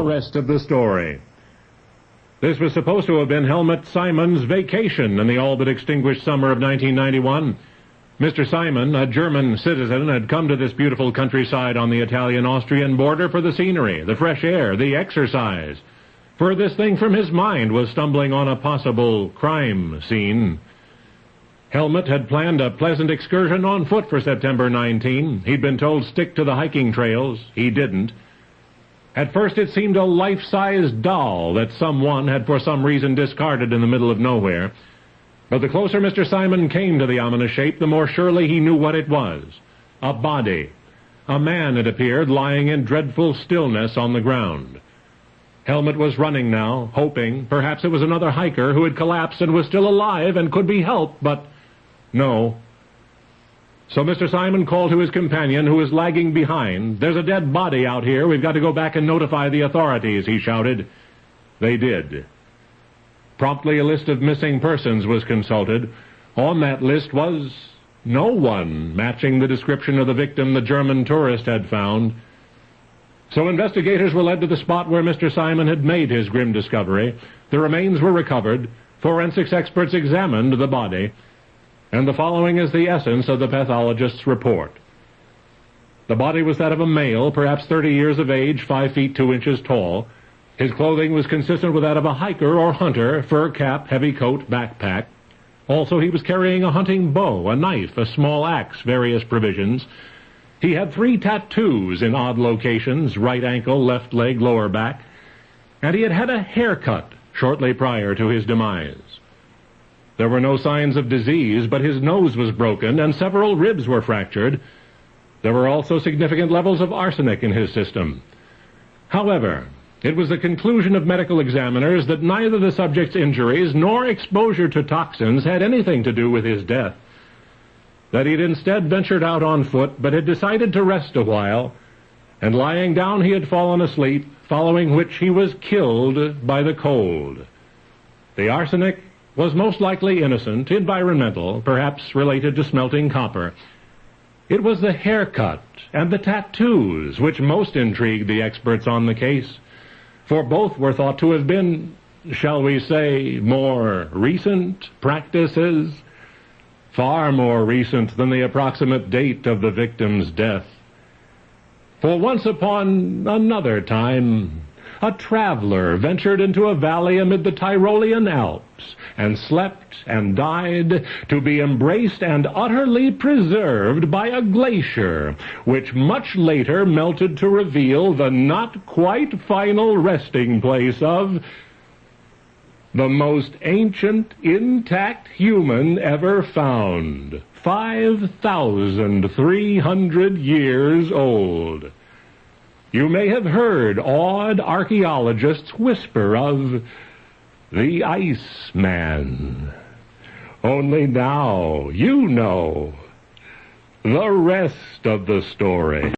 the rest of the story. This was supposed to have been Helmut Simon's vacation in the all but extinguished summer of 1991. Mr. Simon, a German citizen, had come to this beautiful countryside on the Italian-Austrian border for the scenery, the fresh air, the exercise. Furthest thing from his mind was stumbling on a possible crime scene. Helmut had planned a pleasant excursion on foot for September 19. He'd been told stick to the hiking trails. He didn't. At first it seemed a life-size doll that someone had for some reason discarded in the middle of nowhere. But the closer Mr. Simon came to the ominous shape, the more surely he knew what it was. A body. A man, it appeared, lying in dreadful stillness on the ground. Helmut was running now, hoping perhaps it was another hiker who had collapsed and was still alive and could be helped, but no. So Mr. Simon called to his companion, who was lagging behind. "There's a dead body out here. We've got to go back and notify the authorities," he shouted. They did. Promptly a list of missing persons was consulted. On that list was no one matching the description of the victim the German tourist had found. So investigators were led to the spot where Mr. Simon had made his grim discovery. The remains were recovered. Forensics experts examined the body. And the following is the essence of the pathologist's report. The body was that of a male, perhaps 30 years of age, 5 feet 2 inches tall. His clothing was consistent with that of a hiker or hunter, fur cap, heavy coat, backpack. Also, he was carrying a hunting bow, a knife, a small axe, various provisions. He had 3 tattoos in odd locations, right ankle, left leg, lower back. And he had had a haircut shortly prior to his demise. There were no signs of disease, but his nose was broken and several ribs were fractured. There were also significant levels of arsenic in his system. However, it was the conclusion of medical examiners that neither the subject's injuries nor exposure to toxins had anything to do with his death. That he'd instead ventured out on foot, but had decided to rest a while, and lying down he had fallen asleep, following which he was killed by the cold. The arsenic was most likely innocent, environmental, perhaps related to smelting copper. It was the haircut and the tattoos which most intrigued the experts on the case, for both were thought to have been, shall we say, more recent practices, far more recent than the approximate date of the victim's death. For once upon another time, a traveler ventured into a valley amid the Tyrolean Alps and slept and died to be embraced and utterly preserved by a glacier, which much later melted to reveal the not quite final resting place of the most ancient intact human ever found, 5,300 years old. You may have heard awed archaeologists whisper of the Iceman. Only now you know the rest of the story.